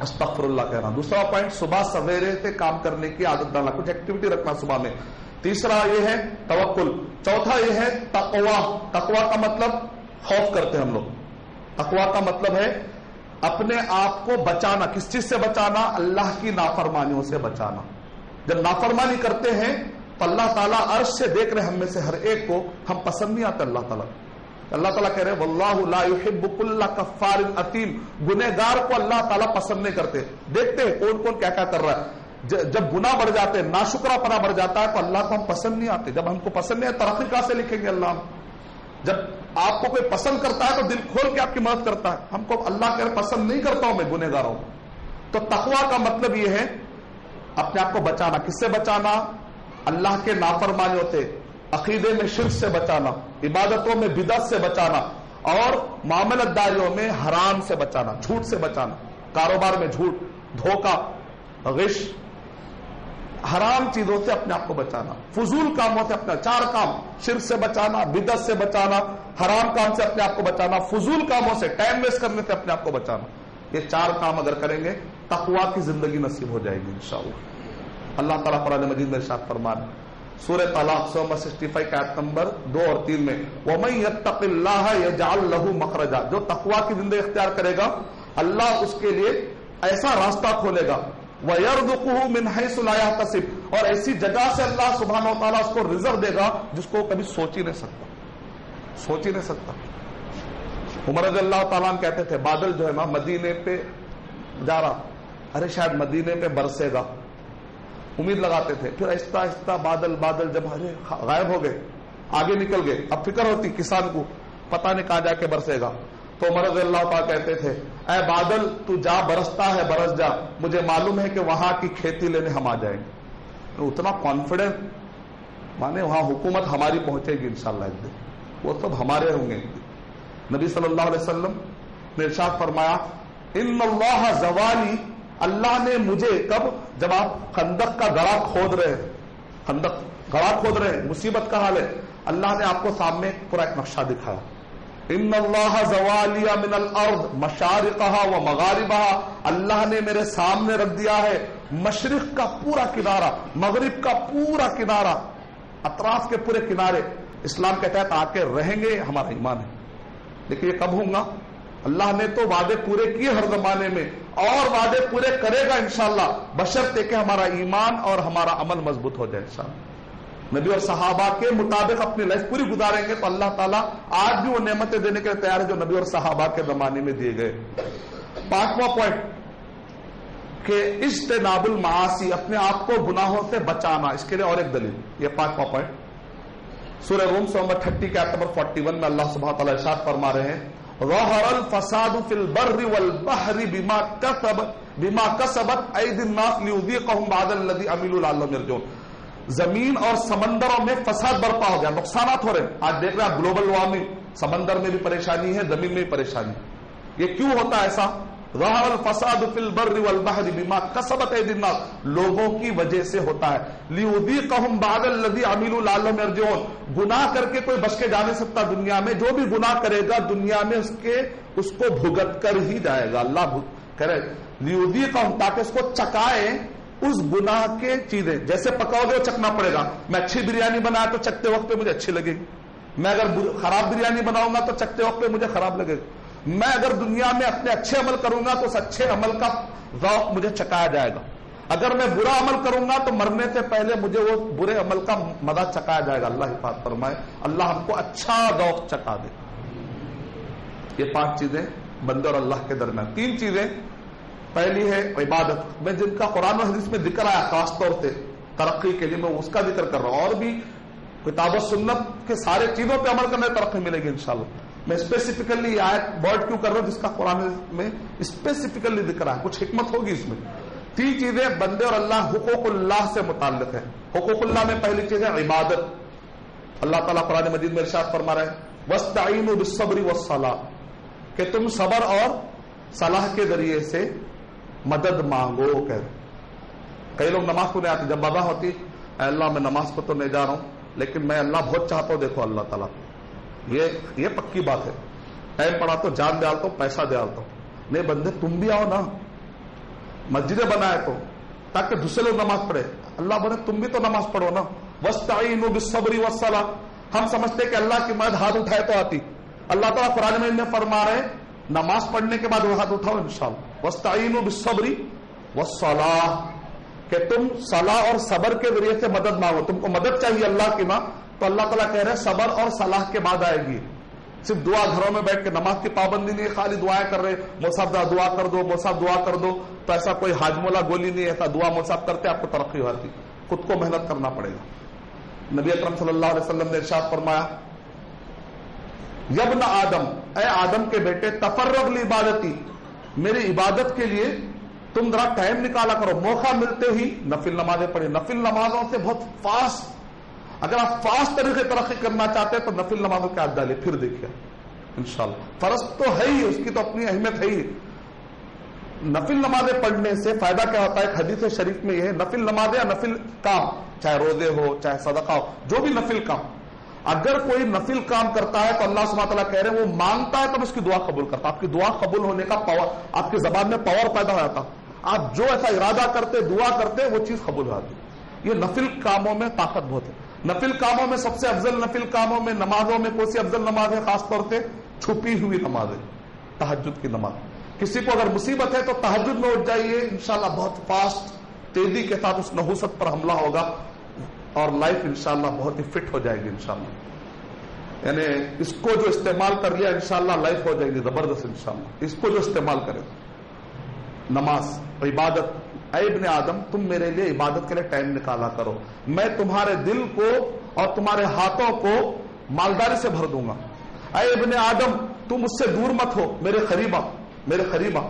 استغفر اللہ کہنا. دوسرا پوائنٹ صبح سویرے سے کام کرنے کی عادت ڈالنا, کچھ ایکٹیویٹی رکھنا صبح میں. تیسرا یہ ہے توکل. چوتھا یہ ہے تقویٰ. تقویٰ کا مطلب خوف کرتے ہیں ہم لوگ. تقویٰ کا مطلب ہے اپنے آپ کو بچانا. کس چیز سے بچانا؟ اللہ کی نافرمانیوں سے بچانا. جب نافرمانی کرتے ہیں تو اللہ تعالیٰ عرش سے دیکھ رہے ہم میں سے ہر ایک کو, ہم پسند نہیں آتے اللہ تعالیٰ. اللہ تعالیٰ کہہ رہے ہیں واللہ لا یحب کل کفار اثیم, گنہگار کو اللہ تعالیٰ پسند نہیں کرتے. دیکھتے ہیں کون کون کیا کیا کر رہا ہے. جب گناہ بڑھ جاتے ہیں, ناشکرا پنا بڑھ جاتا ہے تو اللہ کو ہم پسند نہیں آتے. جب ہم کو پسند نہیں ہے ترقی کہاں سے لکھیں گے اللہ؟ جب آپ کو کوئی پسند کرتا ہے تو دل کھول کے آپ کی مدد کرتا ہے. ہم کو اللہ کہہ رہے پسند نہیں کرتا ہوں میں گنہگاروں کو. تو تقویٰ کا مطلب یہ ہے اپنے آپ کو بچانا. کس سے بچانا؟ اللہ کے نافرمانیوں سے، عقیدے میں شرک سے بچانا، عبادتوں میں بدعت سے بچانا، اور معاملت داریوں میں حرام سے بچانا، جھوٹ سے بچانا. کاروبار میں جھوٹ، دھوکہ، غش، حرام چیزوں سے اپنے آپ کو بچانا، فضول کاموں سے اپنا 4 کام، شرک سے بچانا، بدعت سے بچانا، حرام کام سے اپنے آپ کو بچانا، فضول کاموں سے، ٹائم ویسٹ کرنے سے اپنے آپ کو بچانا. یہ 4 کام اگر کریں گے تقویٰ کی زندگی نصیب ہو جائے گی انشاءاللہ. اللہ تعالیٰ قرآن مجید میں ارشاد فرماتا ہے سورہ طلاق 65 کا آیت نمبر 2 اور 3 میں، وَمَن يَتَّقِ اللَّهَ يَجْعَلْ لَهُ مَخْرَجًا، جو تقویٰ کی زندگی اختیار کرے گا اللہ اس کے لیے ایسا راستہ کھولے گا، وَيَرْزُقُهُ مِنْ حَيْثُ لَا يَحْتَسِبُ، اور ایسی جگہ سے اللہ سبحانہ و تعالیٰ اس کو رزق دے گا جس کو کبھی سوچ ہی نہیں سکتا. عمر رضی اللہ تعالیٰ عنہ کہتے تھے بادل جو ہے نا مدینے پہ جا رہا، ارے شاید مدینے پہ برسے گا، امید لگاتے تھے. پھر آہستہ آہستہ بادل جب غائب ہو گئے، آگے نکل گئے، اب فکر ہوتی کسان کو پتہ نہیں کہاں جا کے برسے گا. تو عمر رضی اللہ تعالیٰ کہتے تھے اے بادل تو جا برستا ہے برس جا، مجھے معلوم ہے کہ وہاں کی کھیتی لینے ہم آ جائیں گے. اتنا کانفیڈنٹ، مانے وہاں حکومت ہماری پہنچے گی انشاءاللہ ایک دن، وہ سب ہمارے ہوں گے. نبی صلی اللہ علیہ وسلم نے ارشاد فرمایا ان اللہ زوالی، اللہ نے مجھے کب؟ جب آپ خندق کا گڑھا کھود رہے ہیں، مصیبت کا حال ہے، اللہ نے آپ کو سامنے پورا ایک نقشہ دکھایا. ان اللہ زوالی من الارض مشارقها و مغاربها، اللہ نے میرے سامنے رکھ دیا ہے مشرق کا پورا کنارہ، مغرب کا پورا کنارہ، اطراف کے پورے کنارے اسلام کے تحت آ کے رہیں گے. ہمارا ایمان ہے. لیکن یہ کب ہوں گا؟ اللہ نے تو وعدے پورے کیے ہر زمانے میں، اور وعدے پورے کرے گا انشاءاللہ، بشرطے کہ ہمارا ایمان اور ہمارا عمل مضبوط ہو جائے انشاءاللہ. نبی اور صحابہ کے مطابق اپنی لائف پوری گزاریں گے تو اللہ تعالیٰ آج بھی وہ نعمتیں دینے کے لیے تیار ہے جو نبی اور صحابہ کے زمانے میں دیے گئے. 5واں پوائنٹ کہ اجتناب المعاصی، اپنے آپ کو گناہوں سے بچانا. اس کے لیے اور ایک دلیل، یہ 5واں پوائنٹ سورہ روم نمبر 30 کے آیت نمبر 41 میں اللہ سبحانہ وتعالی ارشاد فرما رہے ہیں ظہر الفساد فی البر والبحر بما کسبت ایدی الناس لیذیقہم بعض الذی عملوا لعلہم یرجعون. زمین اور سمندروں میں فساد برپا ہو گیا، نقصانات ہو رہے ہیں. آج دیکھ رہے ہیں گلوبل وارمنگ، سمندر میں بھی پریشانی ہے، زمین میں بھی پریشانی. یہ کیوں ہوتا ہے ایسا؟ ظہر الفساد فی البر والبحر بما کسبت ایدی الناس، لوگوں کی وجہ سے ہوتا ہے. لیذیقہم بعض الذی عملوا لعلہم یرجعون، گناہ کر کے کوئی بچ کے جا نہیں سکتا دنیا میں. جو بھی گناہ کرے گا دنیا میں اس کو بھگت کر ہی جائے گا. اللہ کرے لیذیقہم، تاکہ اس کو چکائے اس گناہ کے چیزیں. جیسے پکاؤ گے وہ چکنا پڑے گا. میں اچھی بریانی بنایا تو چکتے وقت پہ مجھے اچھی لگے گی. میں اگر خراب بریانی بناؤں گا تو چکتے وقت پہ مجھے خراب لگے گا. میں اگر دنیا میں اپنے اچھے عمل کروں گا تو اس اچھے عمل کا ذوق مجھے چکایا جائے گا. اگر میں برا عمل کروں گا تو مرنے سے پہلے مجھے وہ برے عمل کا مزہ چکایا جائے گا. اللہ حفاظت فرمائے، اللہ ہم کو اچھا ذوق چکا دے. یہ 5 چیزیں بندے اور اللہ کے درمیان. 3 چیزیں، پہلی ہے عبادت، میں جن کا قرآن و حدیث میں ذکر آیا خاص طور سے ترقی کے لیے میں اس کا ذکر کر رہا ہوں. اور بھی کتاب و سنت کے سارے چیزوں پہ عمل کرنے ترقی ملے گی انشاءاللہ. میں اسپیسیفکلی یہ آیت ورڈ کیوں کر رہا ہوں جس کا قرآن میں اسپیسیفکلی ذکر ہے، کچھ حکمت ہوگی اس میں. 3 چیزیں بندے اور اللہ، حقوق اللہ سے متعلق ہے. حقوق اللہ میں پہلی چیز ہے عبادت. اللہ تعالیٰ قرآن مجید میں ارشاد فرما رہے ہیں وَاسْتَعِينُوا بِالصَّبْرِ وَالصَّلَاةِ، کہ تم صبر اور صلاح کے ذریعے سے مدد مانگو. کئی لوگ نماز کو نہیں آتے، جب وضع ہوتی اے اللہ میں نماز کو تو نہیں جا رہا ہوں لیکن میں اللہ بہت چاہتا ہوں. دیکھو اللہ تعالیٰ یہ پکی بات ہے، ٹائم پڑا تو جان ڈالتا ہوں، پیسہ ڈالتا ہوں. نہیں بندے تم بھی آؤ نا، مسجدیں بنائے تو تاکہ دوسرے لوگ نماز پڑھے. اللہ بولے تم بھی تو نماز پڑھو نا. وَاسْتَعِينُوا بِالصَّبْرِ وَالصَّلَاةِ، ہم سمجھتے کہ اللہ کی مدد ہاتھ اٹھائے تو آتی. اللہ تعالیٰ قرآن میں فرما رہے نماز پڑھنے کے بعد وہ ہاتھ اٹھاؤ انشاءاللہ. وَاسْتَعِينُوا بِالصَّبْرِ وَالصَّلَاةِ، کہ تم صلاح اور صبر کے ذریعے سے مدد مانگو. تم کو مدد چاہیے اللہ کی نا، تو اللہ تعالیٰ کہہ رہے ہیں صبر اور صلاح کے بعد آئے گی. صرف دعا گھروں میں بیٹھ کے نماز کی پابندی نہیں، خالی دعائیں کر رہے موصاف دعا کر دو، موصاف دعا کر دو، تو ایسا کوئی حاجمولا گولی نہیں. ایسا دعا موصاف کرتے آپ کو ترقی ہوتی، خود کو محنت کرنا پڑے گا. نبی اکرم صلی اللہ علیہ وسلم نے ارشاد فرمایا یبن آدم، اے آدم کے بیٹے، تفرغ لعبادتی، میری عبادت کے لیے تم ذرا ٹائم نکالا کرو، موقع ملتے ہی نفل نمازیں پڑھیں. نفل نمازوں سے بہت فاسٹ، اگر آپ فاسٹ طریقے ترقی کرنا چاہتے ہیں تو نفل نمازوں کے عادت ڈالیں، پھر دیکھیے انشاءاللہ. فرض تو ہے ہی، اس کی تو اپنی اہمیت ہے ہی. نفل نمازیں پڑھنے سے فائدہ کیا ہوتا ہے؟ ایک حدیث شریف میں یہ ہے، نفل نمازیں یا نفل کام، چاہے روزے ہو چاہے صدقہ ہو، جو بھی نفل کام، اگر کوئی نفل کام کرتا ہے تو اللہ سبحانہ تعالیٰ کہہ رہے ہیں وہ مانگتا ہے تو اس کی دعا قبول کرتا. آپ کی دعا قبول ہونے کا پاور، آپ کی زبان میں پاور پیدا ہو جاتا. آپ جو ایسا ارادہ کرتے، دعا کرتے، وہ چیز قبول ہو جاتی. یہ نفل کاموں میں طاقت بہت ہے. نفل کاموں میں سب سے افضل نفل کاموں میں نمازوں میں کون سی افضل نماز ہے؟ خاص طور سے چھپی ہوئی نماز ہے، تہجد کی نماز. کسی کو اگر مصیبت ہے تو تہجد میں اٹھ جائیے، انشاءاللہ بہت فاسٹ تیزی کے ساتھ اس نحوست پر حملہ ہوگا اور لائف انشاءاللہ بہت ہی فٹ ہو جائے گی انشاءاللہ. یعنی اس کو جو استعمال کر لیا انشاءاللہ لائف ہو جائے گی زبردست انشاءاللہ. اس کو جو استعمال کرے. نماز، عبادت. اے ابن آدم تم میرے لیے عبادت کے لیے ٹائم نکالا کرو، میں تمہارے دل کو اور تمہارے ہاتھوں کو مالداری سے بھر دوں گا. اے ابن آدم تم مجھ سے دور مت ہو، میرے قریبا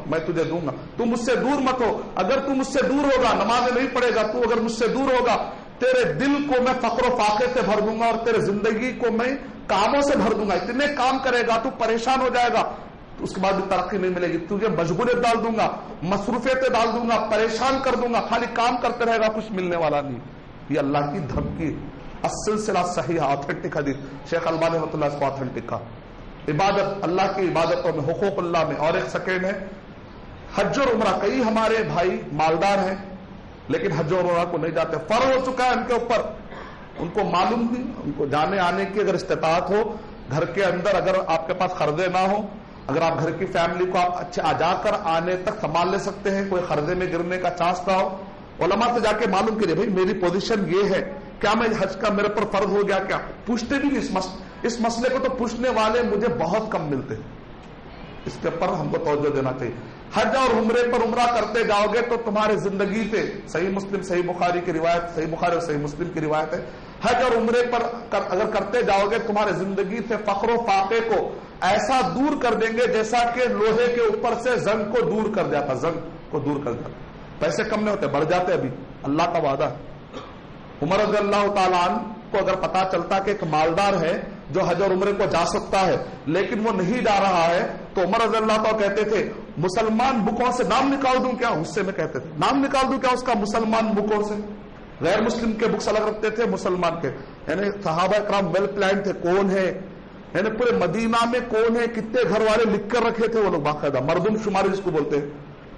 میں تجھے دوں گا. تم مجھ سے دور مت ہو. اگر تم مجھ سے دور ہوگا، نمازیں نہیں پڑھے گا، تو اگر مجھ سے دور ہوگا، تیرے دل کو میں فقر و فاقے سے بھر دوں گا اور تیرے زندگی کو میں کاموں سے بھر دوں گا. اتنے کام کرے گا تو پریشان ہو جائے گا، اس کے بعد بھی ترقی نہیں ملے گی. تجھے مشغولیت ڈال دوں گا، مصروفیتیں ڈال دوں گا، پریشان کر دوں گا، خالی کام کرتے رہے گا، کچھ ملنے والا نہیں. یہ اللہ کی دھمکی. السلسلہ صحیح آتھینٹک حدیث، شیخ البانی رحمۃ اللہ اس کو آتھینٹک کا. عبادت، اللہ کی عبادتوں میں، حقوق اللہ میں. اور ایک سیکنڈ ہے حج اور عمرہ. کئی ہمارے بھائی مالدار ہیں لیکن حج اور عمرہ کو نہیں جاتے. فرض ہو چکا ہے ان کے اوپر، ان کو معلوم نہیں، ان کو جانے آنے کی اگر استطاعت ہو، گھر کے اندر اگر آپ کے پاس قرضے نہ ہو، اگر آپ گھر کی فیملی کو آپ اچھے جا کر آنے تک سنبھال لے سکتے ہیں، کوئی قرضے میں گرنے کا چانس نہ ہو، علماء سے جا کے معلوم کریے بھائی میری پوزیشن یہ ہے، کیا میں حج کا میرے پر فرض ہو گیا کیا؟ پوچھتے بھی نہیں اس مسئلے کو، تو پوچھنے والے مجھے بہت کم ملتے ہیں. اس کے پر ہم کو توجہ دینا چاہیے. حج اور عمرے پر عمرہ کرتے جاؤ گے تو تمہارے زندگی سے، صحیح مسلم صحیح بخاری کی روایت، صحیح بخاری اور صحیح مسلم کی روایت ہے، حج اور عمرے پر اگر کرتے جاؤ گے تمہارے زندگی سے فقر و فاقے کو ایسا دور کر دیں گے جیسا کہ لوہے کے اوپر سے زنگ کو دور کر جاتا. زنگ کو دور کر جاتا. پیسے کم نہیں ہوتے، بڑھ جاتے. ابھی اللہ کا وعدہ ہے. عمر رضی اللہ تعالیٰ عنہ کو اگر پتا چلتا کہ ایک مالدار ہے جو حج اور عمرے کو جا سکتا ہے لیکن وہ نہیں جا رہا ہے، تو عمر رضی اللہ تعالیٰ کہتے تھے مسلمان بکوں سے نام نکال دوں کیا؟ غصے میں کہتے تھے نام نکال دوں کیا اس کا مسلمان بکوں سے؟ غیر مسلم کے بکس الگ رکھتے تھے، مسلمان کے. یعنی صحابہ کرام ویل پلان تھے، کون ہے، یعنی پورے مدینہ میں کون ہے، کتنے گھر والے لکھ کر رکھے تھے وہ لوگ باقاعدہ، مردم شماری جس کو بولتے ہیں.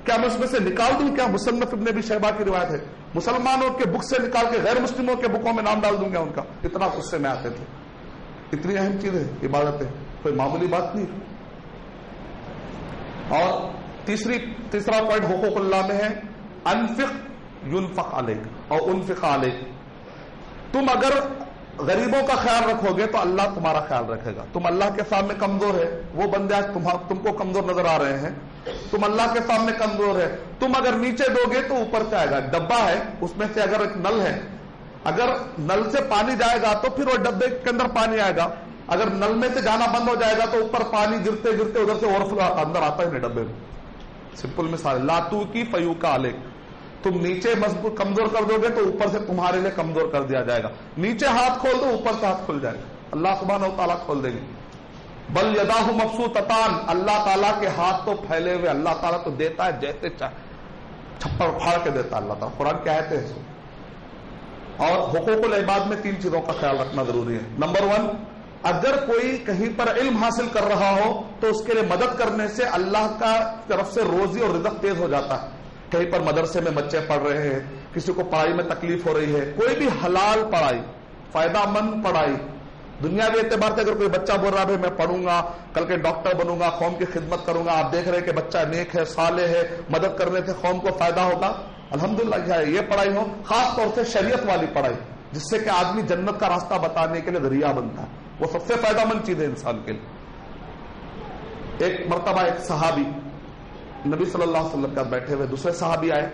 کیا میں اس میں سے نکال دوں کیا؟ مصنف ابن ابی شیبہ کی روایت ہے، مسلمانوں کے بک سے نکال کے غیر مسلموں کے بکوں میں نام ڈال دوں گا ان کا. اتنا غصے میں آتے تھے. اتنی اہم چیز ہے عبادت ہے، کوئی معمولی بات نہیں. اور تیسرا پوائنٹ حقوق اللہ میں ہے انفق ينفق علیک اور انفق علیک. تم اگر غریبوں کا خیال رکھو گے تو اللہ تمہارا خیال رکھے گا. تم اللہ کے سامنے کمزور ہے، وہ بندے آج تم کو کمزور نظر آ رہے ہیں، تم اللہ کے سامنے کمزور ہے. تم اگر نیچے دو گے تو اوپر سے آئے گا. ڈبہ ہے، اس میں سے اگر ایک نل ہے، اگر نل سے پانی جائے گا تو پھر وہ ڈبے کے اندر پانی آئے گا. اگر نل میں سے جانا بند ہو جائے گا تو اوپر پانی گرتے گرتے ادھر سے اوور فلو اندر آتا ہے ڈبے میں. سمپل مثال، لاتو کی فیو کا علیک. تم نیچے مضبوط کمزور کر دو گے تو اوپر سے تمہارے لیے کمزور کر دیا جائے گا. نیچے ہاتھ کھول دو اوپر سے ہاتھ کھل جائے گا. اللہ سبحانہ و تعالیٰ کھول دیں گے. بل یداہ مبسوطتان، اللہ تعالیٰ کے ہاتھ تو پھیلے ہوئے. اللہ تعالیٰ تو دیتا ہے جیسے چاہے، چھپڑ پھاڑ کے دیتا ہے اللہ تعالیٰ. قرآن کہتے ہیں. اور حقوق العباد میں 3 چیزوں کا خیال رکھنا ضروری ہے. نمبر 1، اگر کوئی کہیں پر علم حاصل کر رہا ہو تو اس کے لیے مدد کرنے سے اللہ کا طرف سے روزی اور رزق تیز ہو جاتا ہے. کہیں پر مدرسے میں بچے پڑھ رہے ہیں، کسی کو پڑھائی میں تکلیف ہو رہی ہے، کوئی بھی حلال پڑھائی، فائدہ مند پڑھائی، دنیاوی اعتبار سے اگر کوئی بچہ بول رہا ہے میں پڑھوں گا، کل کے ڈاکٹر بنوں گا، قوم کی خدمت کروں گا، آپ دیکھ رہے ہیں کہ بچہ نیک ہے، صالح ہے، مدد کرنے سے قوم کو فائدہ ہوگا، الحمدللہ. یہ پڑھائی ہو، خاص طور سے شریعت والی پڑھائی جس سے کہ آدمی جنت کا راستہ بتانے کے لیے ذریعہ بنتا ہے، وہ سب سے فائدہ مند چیز ہے انسان کے لیے. ایک مرتبہ ایک صحابی نبی صلی اللہ علیہ وسلم کے ساتھ بیٹھے ہوئے، دوسرے صحابی آئے،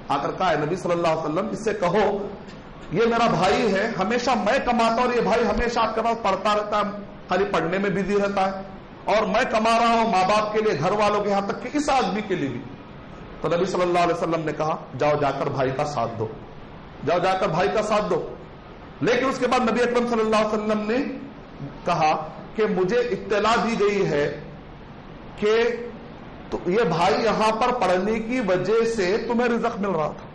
آ کر کہا ہے نبی صلی اللہ علیہ وسلم اس سے کہو یہ میرا بھائی ہے، ہمیشہ میں کماتا ہوں اور یہ بھائی ہمیشہ آپ کے پاس پڑھتا رہتا ہے، خالی پڑھنے میں بزی رہتا ہے، اور میں کما رہا ہوں ماں باپ کے لیے، گھر والوں کے، یہاں تک کہ اس آدمی کے لیے بھی. تو نبی صلی اللہ علیہ وسلم نے کہا جاؤ جا کر بھائی کا ساتھ دو، جاؤ جا کر بھائی کا ساتھ دو. لیکن اس کے بعد نبی اکرم صلی اللہ علیہ وسلم نے کہا کہ مجھے اطلاع دی گئی ہے کہ تو یہ بھائی یہاں پر پڑھنے کی وجہ سے تمہیں رزق مل رہا تھا،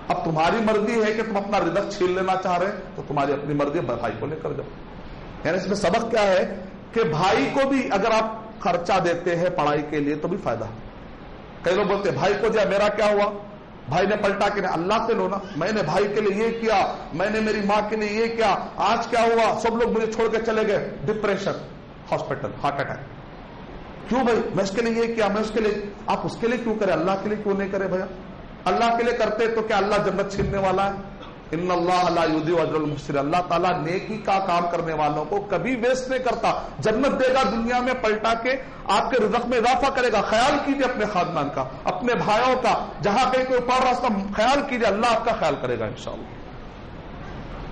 اب تمہاری مرضی ہے کہ تم اپنا رزق چھین لینا چاہ رہے تو تمہاری اپنی مرضی ہے، بھائی کو لے کر جاؤ. یعنی اس میں سبق کیا ہے کہ بھائی کو بھی اگر آپ خرچہ دیتے ہیں پڑھائی کے لیے تو بھی فائدہ. کئی لوگ بولتے ہیں بھائی کو دیا میرا کیا ہوا، بھائی نے پلٹا کہ اللہ سے لو نا، میں نے بھائی کے لیے یہ کیا، میں نے میری ماں کے لیے یہ کیا، آج کیا ہوا، سب لوگ مجھے چھوڑ کے چلے گئے، ڈپریشن، ہاسپٹل، ہارٹ اٹیک. کیوں بھائی میں اس کے لیے یہ کیا، میں اس کے لیے، آپ اس کے لیے کیوں کرے، اللہ کے لیے کیوں نہیں کرے بھیا؟ اللہ کے لیے کرتے تو کیا اللہ جنت چھیننے والا ہے؟ ان اللہ لا یضیع اجر المحسنین، اللہ تعالیٰ نیکی کا کام کرنے والوں کو کبھی ویسٹ نہیں کرتا، جنت دے گا دنیا میں پلٹا کے، آپ کے رزق میں اضافہ کرے گا. خیال کیجئے اپنے خاندان کا، اپنے بھائیوں کا، جہاں کہیں کوئی پڑھ رہا اس کا خیال کیجئے، اللہ آپ کا خیال کرے گا انشاءاللہ.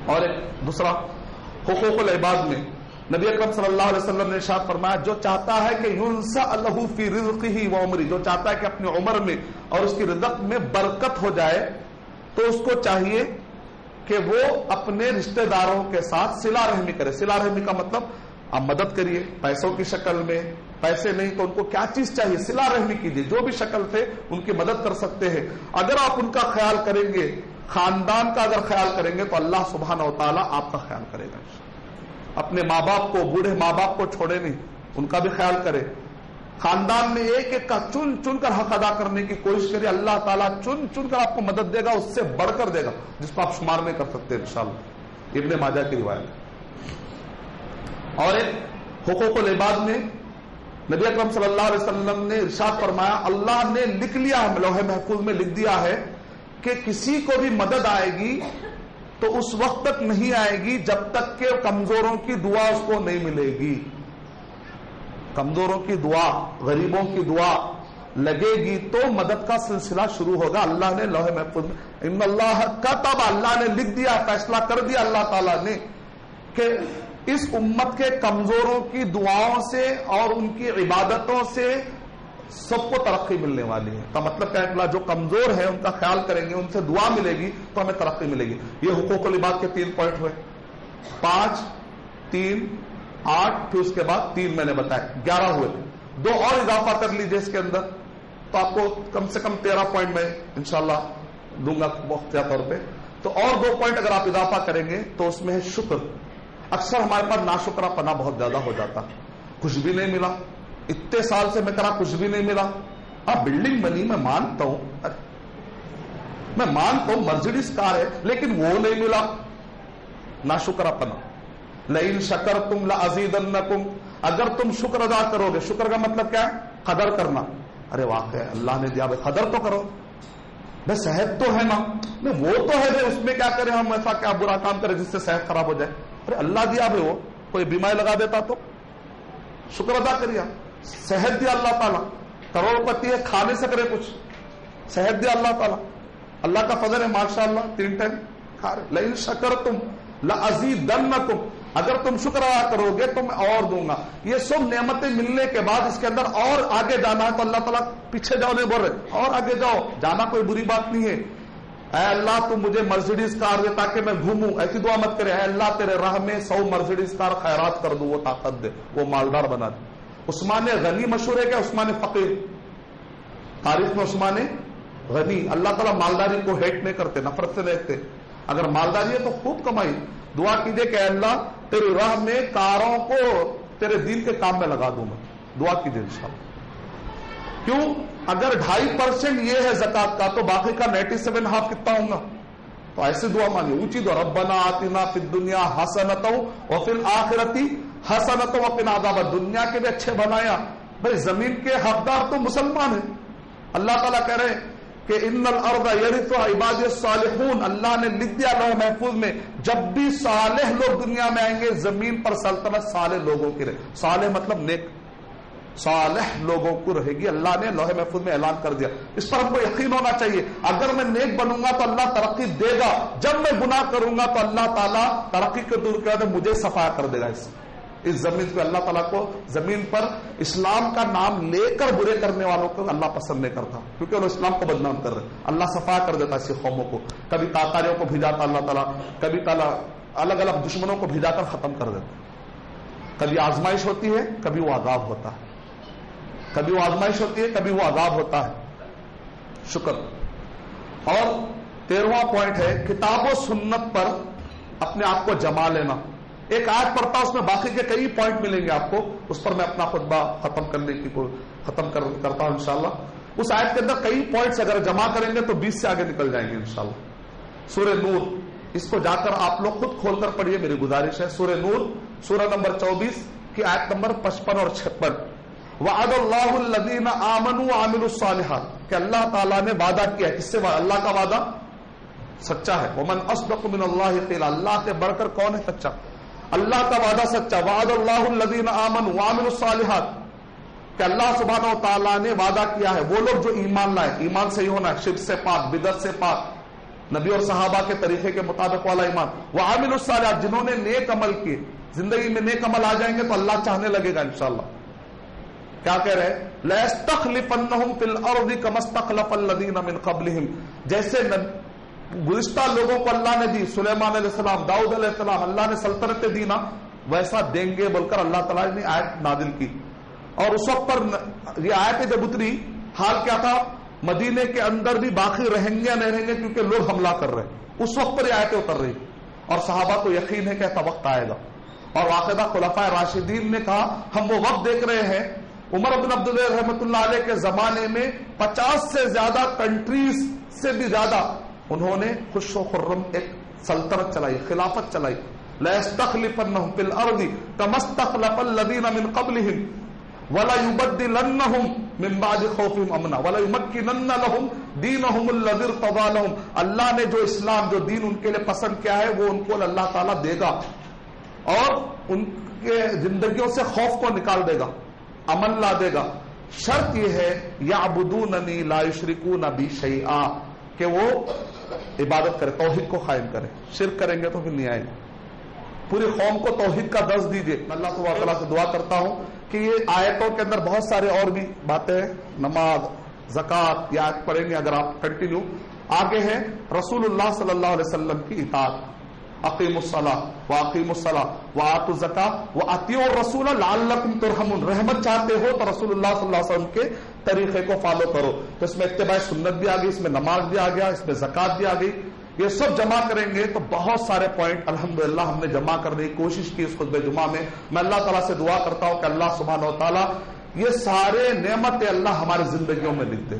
اور ایک دوسرا حقوق العباد میں نبی اکرم صلی اللہ علیہ وسلم نے ارشاد فرمایا جو چاہتا ہے کہ ينسأ له في رزقه وعمره، جو چاہتا ہے کہ اپنی عمر میں اور اس کی رزق میں برکت ہو جائے تو اس کو چاہیے کہ وہ اپنے رشتہ داروں کے ساتھ صلہ رحمی کرے. صلہ رحمی کا مطلب آپ مدد کریے پیسوں کی شکل میں، پیسے نہیں تو ان کو کیا چیز چاہیے صلہ رحمی کیجیے، جو بھی شکل سے ان کی مدد کر سکتے ہیں. اگر آپ ان کا خیال کریں گے، خاندان کا اگر خیال کریں گے تو اللہ سبحانہ و تعالیٰ آپ کا خیال کرے گا. اپنے ماں باپ کو، بوڑھے ماں باپ کو چھوڑے نہیں، ان کا بھی خیال کرے. خاندان میں ایک ایک کا چن چن کر حق ادا کرنے کی کوشش کرے، اللہ تعالیٰ چن چن کر آپ کو مدد دے گا، اس سے بڑھ کر دے گا جس کو آپ شمار نہیں کر سکتے انشاءاللہ. ابن ماجہ کی روایت. اور ایک حقوق العباد میں نبی اکرم صلی اللہ علیہ وسلم نے ارشاد فرمایا اللہ نے لکھ لیا ہے، لوح محفوظ میں لکھ دیا ہے کہ کسی کو بھی مدد آئے گی تو اس وقت تک نہیں آئے گی جب تک کہ کمزوروں کی دعا اس کو نہیں ملے گی. کمزوروں کی دعا، غریبوں کی دعا لگے گی تو مدد کا سلسلہ شروع ہوگا. اللہ نے لوح محفوظ میں ان اللہ کتب، اللہ نے لکھ دیا، فیصلہ کر دیا اللہ تعالیٰ نے کہ اس امت کے کمزوروں کی دعاؤں سے اور ان کی عبادتوں سے سب کو ترقی ملنے والی ہے. کا مطلب کیا ہے، جو کمزور ہے ان کا خیال کریں گے، ان سے دعا ملے گی تو ہمیں ترقی ملے گی. یہ حقوق العباد کے 3 پوائنٹ ہوئے، 5، 3، 8، پھر اس کے بعد 3 میں نے بتایا، 11 ہوئے. 2 اور اضافہ کر لیجئے اس کے اندر تو آپ کو کم سے کم 13 پوائنٹ میں انشاءاللہ دوں گا مختلف طور پہ. تو اور 2 پوائنٹ اگر آپ اضافہ کریں گے تو اس میں ہے شکر. اکثر ہمارے پاس ناشکرہ پنا بہت زیادہ ہو جاتا، کچھ بھی نہیں ملا، اتنے سال سے میں کرا کچھ بھی نہیں ملا. اب بلڈنگ بنی میں مانتا ہوں، میں مانتا ہوں مرسیڈیز کار ہے لیکن وہ نہیں ملا، ناشکرہ پنا. لئن شکرتم لازیدنکم، اگر تم شکر ادا کرو گے، شکر کا مطلب کیا ہے، قدر کرنا. ارے واقعی اللہ نے دیا بھائی قدر تو کرو، بھائی صحت تو ہے نا، وہ تو ہے بھائی، اس میں کیا کریں ہم، ایسا کیا برا کام کریں جس سے صحت خراب ہو جائے. ارے اللہ دیا بھائی، وہ کوئی بیماری لگا دیتا تو شکر ادا کریے. صحت دیا اللہ تعالیٰ، کروڑ پتی ہے کھا نہیں سک رہے کچھ، صحت دیا اللہ تعالیٰ، اللہ کا فضل ہے ماشاءاللہ 3 ٹائم کھا رہے. لئن شکرتم لازیدنکم، اگر تم شکر ادا کرو گے تو میں اور دوں گا. یہ سب نعمتیں ملنے کے بعد اس کے اندر اور آگے جانا ہے تو اللہ تعالیٰ پیچھے جاؤ نہیں بول رہے، اور آگے جاؤ، جانا کوئی بری بات نہیں ہے. اے اللہ تم مجھے مرسیڈیز کار دے تاکہ میں گھوموں، ایسی دعا مت کرے. اے اللہ تیرے راہ میں 100 مرسیڈیز کار خیرات کر دوں، وہ طاقت دے، وہ مالدار بنا دے. عثمان غنی مشہور ہے کیا، عثمان فقیر، تاریخ میں عثمان غنی. اللہ تعالیٰ مالداری کو ہیٹ نہیں کرتے، نفرت سے دیکھتے. اگر مالداری ہے تو خوب کمائی. دعا کیجئے کہ اے اللہ تیری راہ میں کاروں کو تیرے دین کے کام میں لگا دوں میں. دعا کیجئے انشاءاللہ. کیوں، اگر 2.5% یہ ہے زکات کا تو باقی کا 97.5 کتنا ہوں گا. تو ایسی دعا مانیے، اونچی دعا، ربنا آتنا فی الدنیا حسنۃ وفی الآخرۃ حسنۃ وقنا عذاب النار. دنیا کے بھی اچھے بنایا. بھائی زمین کے حقدار تو مسلمان ہیں. اللہ تعالیٰ کہہ رہے ہیں کہ ان الارض یرثها عبادی الصالحون، اللہ نے لکھ دیا لوح محفوظ میں جب بھی صالح لوگ دنیا میں آئیں گے زمین پر سلطنت صالح لوگوں کی رہے. صالح مطلب نیک، صالح لوگوں کو رہے گی. اللہ نے لوح محفوظ میں اعلان کر دیا. اس پر ہم کو یقین ہونا چاہیے. اگر میں نیک بنوں گا تو اللہ ترقی دے گا، جب میں گناہ کروں گا تو اللہ تعالیٰ ترقی کے دور کے بعد مجھے صفا کر دے گا. اس زمین پہ اللہ تعالیٰ کو زمین پر اسلام کا نام لے کر برے کرنے والوں کو اللہ پسند نہیں کرتا، کیونکہ انہوں اسلام کو بدنام کر رہے. اللہ صفا کر دیتا ایسی قوموں کو. کبھی تاتاریوں کو بھیجاتا اللہ تعالیٰ، کبھی تعالیٰ الگ الگ دشمنوں کو بھیجا کر ختم کر دیتا. کبھی آزمائش ہوتی ہے، کبھی وہ عذاب ہوتا ہے. کبھی وہ آزمائش ہوتی ہے، کبھی وہ عذاب ہوتا ہے. شکر. اور 13واں پوائنٹ ہے کتاب و سنت پر اپنے آپ کو جما لینا. ایک آیت پڑھتا اس میں باقی کے کئی پوائنٹ ملیں گے آپ کو، اس پر میں اپنا خطبہ ختم کرتا ہوں انشاءاللہ. اس آیت کے اندر کئی پوائنٹس اگر جمع کریں گے تو 20 سے آگے نکل جائیں گے انشاءاللہ. سورہ نور، اس کو جا کر آپ لوگ خود کھول کر پڑھیے، میری گزارش ہے. سورہ نور سورہ نمبر 24 کی آیت نمبر 55 اور 56. وعد اللہ الذین آمنوا وعملوا الصالحات، کہ اللہ تعالیٰ نے وعدہ کیا. اس سے اللہ کا وعدہ سچا ہے. ومن اصدق من اللہ قیلا، اللہ سے بڑھ کر کون ہے سچا؟ اللہ کا وعدہ سچا. وعد اللہ الذین آمنوا وعملوا الصالحات، کہ اللہ سبحانہ و تعالیٰ نے وعدہ کیا ہے وہ لوگ جو ایمان لائے. ایمان صحیح ہونا ہے، شرک سے پاک، بدعت سے پاک، نبی اور صحابہ کے طریقے کے مطابق والا ایمان. وعملوا الصالحات، جنہوں نے نیک عمل کیے. زندگی میں نیک عمل آ جائیں گے تو اللہ چاہنے لگے گا انشاءاللہ. کیا کہہ رہے؟ لَيَسْتَخْلِفَنَّهُمْ فِي الْأَرْضِ كَمَا اسْتَخْلَفَ الَّذِينَ مِنْ قَبْلِهِمْ، جیسے گزشتہ لوگوں کو اللہ نے دی، سلیمان علیہ السلام، داؤد علیہ السلام، اللہ نے سلطنتیں دی نا، ویسا دیں گے بول کر اللہ تعالیٰ نے آیت نازل کی. اور اس وقت پر یہ آیت جب اتری، حال کیا تھا؟ مدینے کے اندر بھی باقی رہیں گے یا نہیں رہیں گے، کیونکہ لوگ حملہ کر رہے ہیں. اس وقت پر یہ آیتیں اتر رہی، اور صحابہ کو یقین ہے کہ ایسا وقت آئے گا. اور واقعہ خلفائے راشدین نے کہا ہم وہ وقت دیکھ رہے ہیں. عمر بن عبداللہ رحمۃ اللہ علیہ کے زمانے میں 50 سے زیادہ کنٹریز سے بھی زیادہ انہوں نے خوش و خرم ایک سلطنت چلائی، خلافت چلائی. لَيَسْتَخْلِفَنَّهُمْ فِي الْأَرْضِ كَمَا اسْتَخْلَفَ الَّذِينَ مِنْ قَبْلِهِمْ وَلَيُبَدِّلَنَّهُمْ مِنْ بَعْدِ خَوْفِهِمْ أَمْنًا وَلَيُمَكِّنَنَّ لَهُمْ دِينَهُمُ الَّذِي ارْتَضَىٰ لَهُمْ. اللہ نے جو اسلام، جو دین ان کے لیے پسند کیا ہے وہ ان کو اللہ تعالیٰ دے گا، اور ان کے زندگیوں سے خوف کو نکال دے گا، امن لا دے گا. شرط یہ ہے یعبدوننی لا یشرکون بی شیئا، کہ وہ عبادت کرے، توحید کو قائم کرے. شرک کریں گے تو پھر نہیں آئے گا. پوری قوم کو توحید کا درس دیجیے. میں اللہ سبحانہ وتعالیٰ سے دعا کرتا ہوں کہ یہ آیتوں کے اندر بہت سارے اور بھی باتیں ہیں، نماز، زکوٰۃ، یہ آیت پڑھیں گے اگر آپ کنٹینیو. آگے ہے رسول اللہ صلی اللہ علیہ وسلم کی اطاعت. اقیموا الصلاۃ واقیموا الصلاۃ وآتوا الزکاۃ وأطیعوا الرسول لعلکم ترحمون. رحمت چاہتے ہو تو رسول اللہ صلی اللہ علیہ وسلم کے طریقے کو فالو کرو. تو اس میں اتباع سنت بھی آ گئی، اس میں نماز بھی آ گیا، اس میں زکوٰۃ بھی آ گئی. یہ سب جمع کریں گے تو بہت سارے پوائنٹ الحمدللہ ہم نے جمع کرنے کی کوشش کی اس خطبہ جمعہ میں. میں اللہ تعالیٰ سے دعا کرتا ہوں کہ اللہ سبحانہ و تعالیٰ یہ سارے نعمتیں اللہ ہماری زندگیوں میں لکھ دے.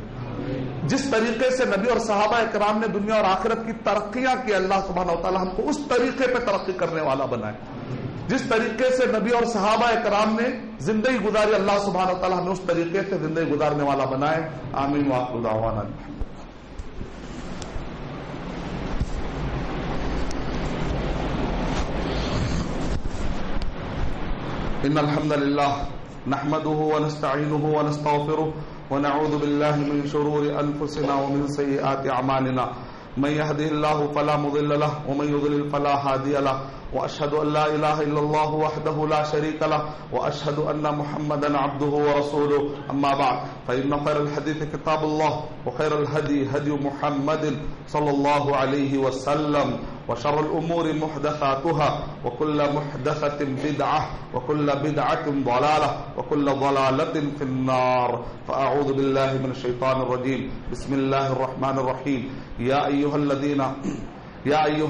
جس طریقے سے نبی اور صحابہ اکرام نے دنیا اور آخرت کی ترقیاں کی، اللہ سبحانہ و تعالیٰ ہم کو اس طریقے پہ ترقی کرنے والا بنائے. جس طریقے سے نبی اور صحابہ اکرام نے زندگی گزاری، اللہ سبحانہ و تعالیٰ ہمیں اس طریقے سے زندگی گزارنے والا بنائے. آمین وآخر دعوانا. ان الحمد للہ نحمده ونستعینه ونستغفره ونعوذ بالله من شرور انفسنا ومن سيئات اعمالنا. من يهده الله فلا مضل له ومن يضلل فلا هادي له، واشهد ان لا اله الا الله وحده لا شريك له، واشهد ان محمدا عبده ورسوله. اما بعد فان خير الحديث كتاب الله، وخير الهدي هدي محمد صلى الله عليه وسلم، وشر الامور محدثاتها، وكل محدثة بدعة، وكل بدعة ضلالة، وكل ضلالة في النار. فاعوذ بالله من الشيطان الرجيم. بسم الله الرحمن الرحيم. يا ايها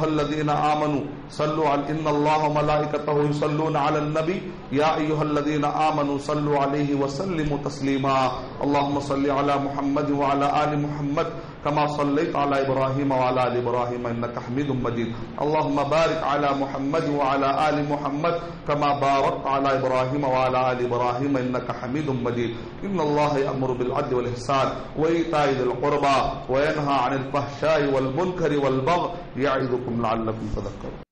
الذين آمنوا صلوا على ان الله وملائكته يصلون على النبي يا ايها الذين آمنوا صلوا عليه وسلموا تسليما. اللهم صل على محمد وعلى آل محمد كما صليت على ابراهيم وعلى آل ابراهيم انك حميد مجيد. اللهم بارك على محمد وعلى آل محمد كما باركت على ابراهيم وعلى آل ابراهيم انك حميد مجيد. ان الله يأمر بالعدل والإحسان وإيتاء ذي القربى وينهى عن الفحشاء والمنكر والبغي يعظكم لعلكم تذكرون.